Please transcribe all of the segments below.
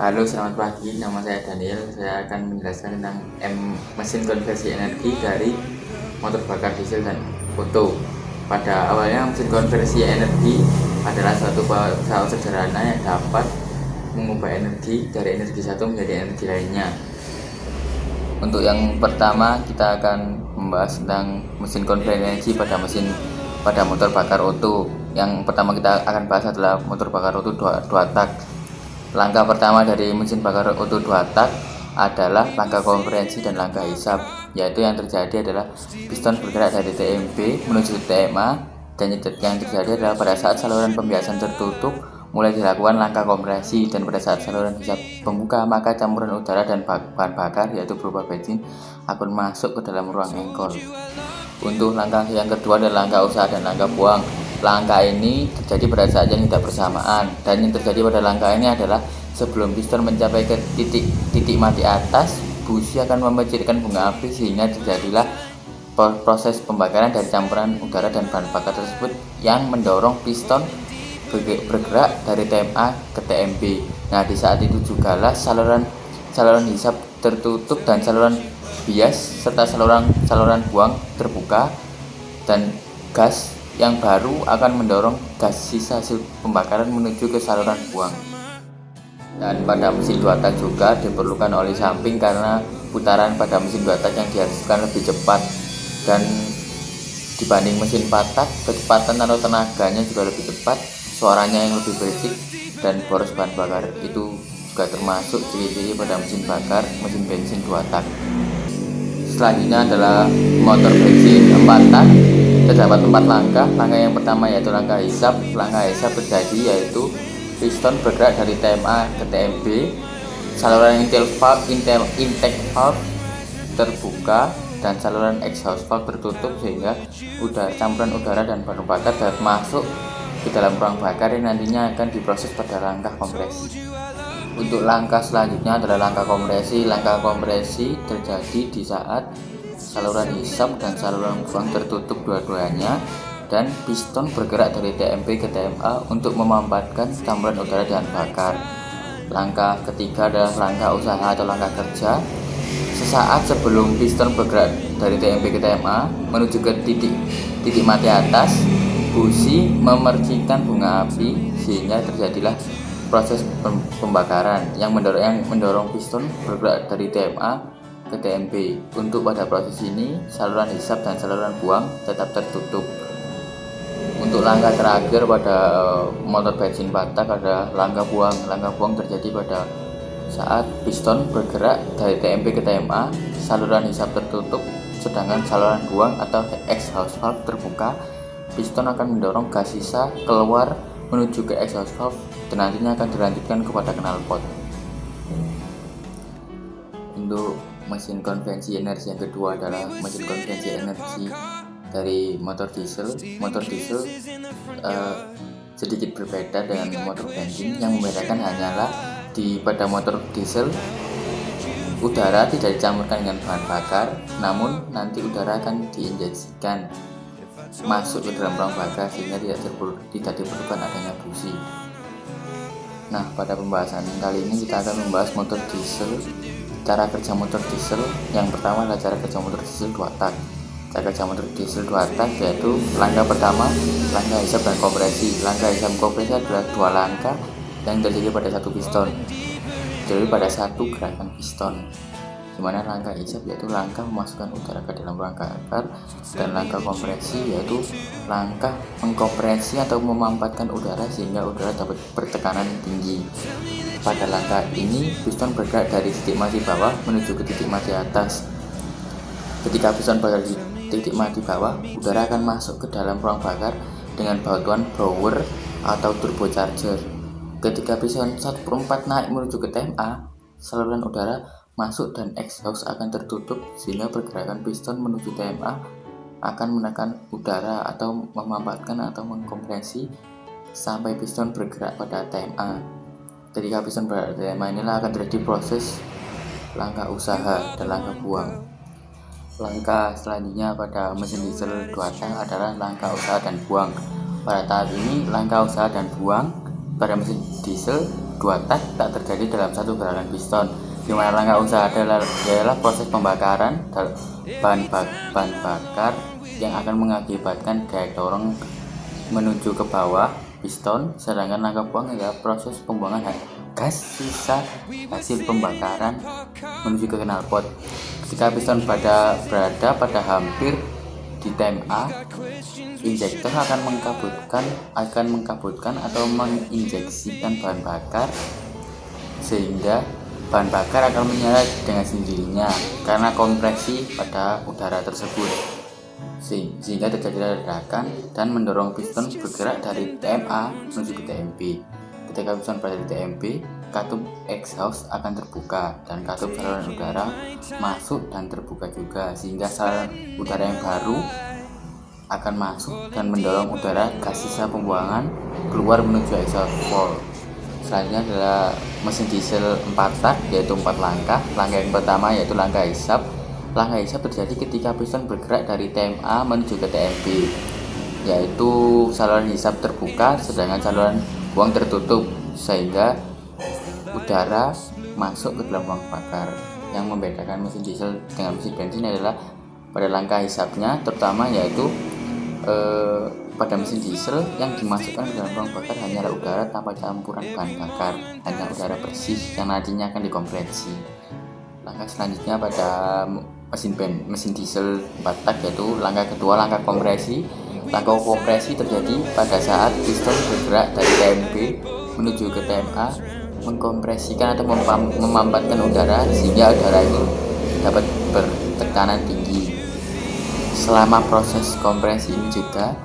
Halo, selamat pagi. Nama saya Daniel. Saya akan menjelaskan tentang mesin konversi energi dari motor bakar diesel dan Otto. Pada awalnya, mesin konversi energi adalah suatu pesawat sederhana yang dapat mengubah energi dari energi satu menjadi energi lainnya. Untuk yang pertama, kita akan membahas tentang mesin konversi energi pada motor bakar Otto. Yang pertama kita akan bahas adalah motor bakar Otto dua tak. Langkah pertama dari mesin bakar Otto 2 tak adalah langkah kompresi dan langkah hisap, yaitu yang terjadi adalah piston bergerak dari TMB menuju TMA, dan yang terjadi adalah pada saat saluran pembiasan tertutup mulai dilakukan langkah kompresi, dan pada saat saluran hisap membuka maka campuran udara dan bahan bakar yaitu berupa bensin akan masuk ke dalam ruang engkol. Untuk langkah yang kedua adalah langkah usaha dan langkah buang. Langkah ini terjadi pada saat yang tidak bersamaan, dan yang terjadi pada langkah ini adalah sebelum piston mencapai ke titik mati atas, busi akan memancarkan bunga api sehingga terjadilah proses pembakaran dari campuran udara dan bahan bakar tersebut yang mendorong piston bergerak dari TMA ke TMB. Nah, di saat itu jugalah saluran hisap tertutup dan saluran bias serta saluran buang terbuka, dan gas yang baru akan mendorong gas sisa hasil pembakaran menuju ke saluran buang. Dan pada mesin 2 tak juga diperlukan oli samping karena putaran pada mesin 2 tak yang dihasilkan lebih cepat, dan dibanding mesin 4 tak kecepatan atau tenaganya juga lebih cepat, suaranya yang lebih berisik, dan boros bahan bakar itu juga termasuk ciri-ciri pada mesin bensin 2 tak. Selanjutnya adalah motor bensin 4 tak. Terdapat 4 langkah. Langkah yang pertama yaitu langkah hisap. Langkah hisap terjadi yaitu piston bergerak dari TMA ke TMB, saluran intake valve terbuka, dan saluran exhaust valve tertutup sehingga campuran udara dan bahan bakar dapat masuk ke dalam ruang bakar yang nantinya akan diproses pada langkah kompresi. Untuk langkah selanjutnya adalah langkah kompresi. Langkah kompresi terjadi di saat saluran hisap dan saluran buang tertutup dua-duanya, dan piston bergerak dari TMB ke TMA untuk memanfaatkan campuran udara dan bakar. Langkah ketiga adalah langkah usaha atau langkah kerja. Sesaat sebelum piston bergerak dari TMB ke TMA menuju ke titik mati atas, busi memercikan bunga api sehingga terjadilah proses pembakaran yang mendorong piston bergerak dari TMA ke TMB. Untuk pada proses ini, saluran hisap dan saluran buang tetap tertutup. Untuk langkah terakhir pada motor bensin 4 tak adalah langkah buang. Langkah buang terjadi pada saat piston bergerak dari TMB ke TMA, saluran hisap tertutup, sedangkan saluran buang atau exhaust valve terbuka. Piston akan mendorong gas sisa keluar menuju ke exhaust valve, dan nantinya akan dilanjutkan kepada knalpot. Untuk mesin konvensi energi yang kedua adalah mesin konvensi energi dari motor diesel. Motor diesel sedikit berbeda dengan motor bensin. Yang membedakan hanyalah pada motor diesel udara tidak dicampurkan dengan bahan bakar, namun nanti udara akan diinjeksikan masuk ke dalam ruang bakar sehingga tidak diperlukan adanya busi. Nah, pada pembahasan kali ini kita akan membahas motor diesel. Cara kerja motor diesel yang pertama adalah cara kerja motor diesel 2 tak. Cara kerja motor diesel 2 tak yaitu langkah pertama, langkah hisap dan kompresi. Langkah hisap kompresi adalah 2 langkah yang terjadi pada satu piston, jadi pada satu gerakan piston, dimana langkah hisap yaitu langkah memasukkan udara ke dalam ruang bakar, dan langkah kompresi yaitu langkah mengkompresi atau memanfaatkan udara sehingga udara dapat bertekanan tinggi. Pada langkah ini, piston bergerak dari titik mati bawah menuju ke titik mati atas. Ketika piston berada di titik mati bawah, udara akan masuk ke dalam ruang bakar dengan bantuan blower atau turbocharger. Ketika piston 1/4 naik menuju ke TMA, saluran udara masuk dan exhaust akan tertutup sehingga pergerakan piston menuju TMA akan menekan udara atau memanfaatkan atau mengkompresi sampai piston bergerak pada TMA. Ketika piston berada di TMA, inilah akan terjadi proses langkah usaha dan langkah buang. Langkah selanjutnya pada mesin diesel 2 tak adalah langkah usaha dan buang. Pada tahap ini, langkah usaha dan buang pada mesin diesel 2 dua tak terjadi dalam satu gerakan piston, di mana langkah usaha adalah proses pembakaran bahan bakar yang akan mengakibatkan gaya dorong menuju ke bawah piston, sedangkan langkah buang adalah proses pembuangan gas sisa hasil pembakaran menuju ke knalpot. Ketika piston berada pada hampir di time A, injektor akan mengkabutkan atau menginjeksikan bahan bakar, sehingga bahan bakar akan menyala dengan sendirinya karena kompresi pada udara tersebut, sehingga terjadi ledakan dan mendorong piston bergerak dari TMA menuju ke TMB. Ketika piston berada di TMB, katup exhaust akan terbuka dan katup saluran udara masuk dan terbuka juga, sehingga saluran udara yang baru akan masuk dan mendorong udara gas sisa pembuangan keluar menuju exhaust valve. Selanjutnya adalah mesin diesel 4 tak, yaitu 4 langkah. Langkah yang pertama yaitu langkah hisap. Langkah hisap terjadi ketika piston bergerak dari TMA menuju ke TMB, yaitu saluran hisap terbuka sedangkan saluran buang tertutup, sehingga udara masuk ke dalam ruang bakar. Yang membedakan mesin diesel dengan mesin bensin adalah pada langkah hisapnya, terutama yaitu pada mesin diesel yang dimasukkan ke dalam ruang bakar hanyalah udara tanpa campuran bahan bakar, hanya udara bersih yang nantinya akan dikompresi. Langkah selanjutnya pada mesin diesel 4 tak yaitu langkah kedua, langkah kompresi. Langkah kompresi terjadi pada saat piston bergerak dari TMB menuju ke TMA, mengkompresikan atau memampatkan udara sehingga udara itu dapat bertekanan tinggi. Selama proses kompresi ini juga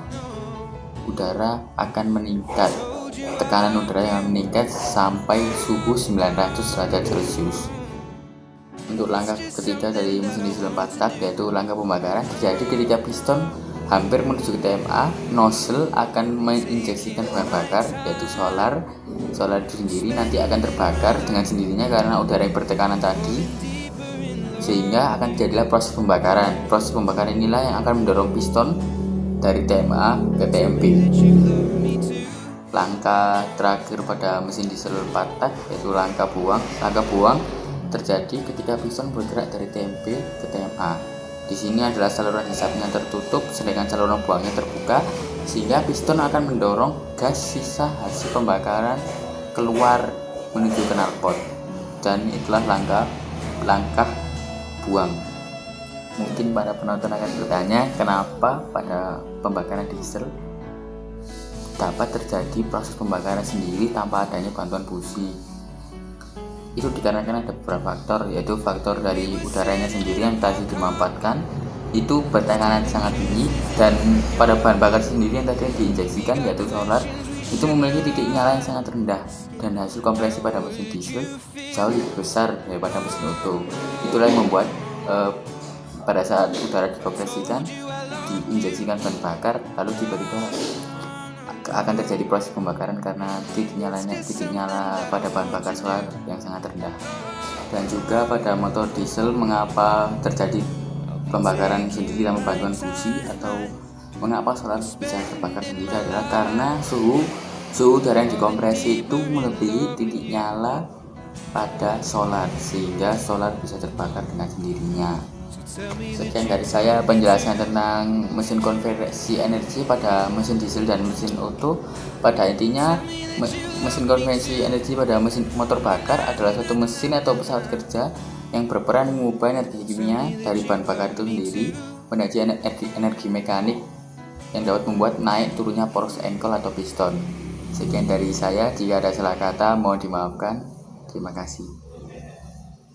udara akan meningkat, tekanan udara yang meningkat sampai suhu 900 derajat Celcius. Untuk langkah ketiga dari mesin diesel 4 tak yaitu langkah pembakaran terjadi ketika piston hampir menuju ke TMA, nozzle akan menginjeksikan bahan bakar yaitu solar itu sendiri nanti akan terbakar dengan sendirinya karena udara yang bertekanan tadi, sehingga akan terjadilah proses pembakaran. Proses pembakaran inilah yang akan mendorong piston dari TMA ke TMB. Langkah terakhir pada mesin diesel 4 tak yaitu langkah buang. Langkah buang terjadi ketika piston bergerak dari TMB ke TMA. Di sini adalah saluran hisapnya tertutup sedangkan saluran buangnya terbuka, sehingga piston akan mendorong gas sisa hasil pembakaran keluar menuju ke knalpot. Dan itulah langkah buang. Mungkin para penonton akan bertanya, kenapa pada pembakaran diesel dapat terjadi proses pembakaran sendiri tanpa adanya bantuan busi? Itu dikarenakan ada beberapa faktor, yaitu faktor dari udaranya sendiri yang tadi dimampatkan itu bertekanan sangat tinggi, dan pada bahan bakar sendiri yang tadi diinjeksikan yaitu solar itu memiliki titik nyala yang sangat rendah, dan hasil kompresi pada mesin diesel jauh lebih besar daripada mesin Otto. Itulah yang membuat pada saat udara dikompresikan, diinjeksikan bahan bakar, lalu tiba-tiba akan terjadi proses pembakaran karena titik nyala pada bahan bakar solar yang sangat rendah. Dan juga pada motor diesel, mengapa terjadi pembakaran sendiri tanpa bantuan busi atau mengapa solar bisa terbakar sendiri adalah karena suhu udara yang dikompresi itu melebihi titik nyala pada solar, sehingga solar bisa terbakar dengan sendirinya. Sekian dari saya penjelasan tentang mesin konversi energi pada mesin diesel dan mesin Otto. Pada intinya, mesin konversi energi pada mesin motor bakar adalah suatu mesin atau pesawat kerja yang berperan mengubah energi kimia dari bahan bakar itu sendiri menjadi energi mekanik yang dapat membuat naik turunnya poros engkol atau piston. Sekian dari saya, jika ada salah kata mohon dimaafkan. Terima kasih.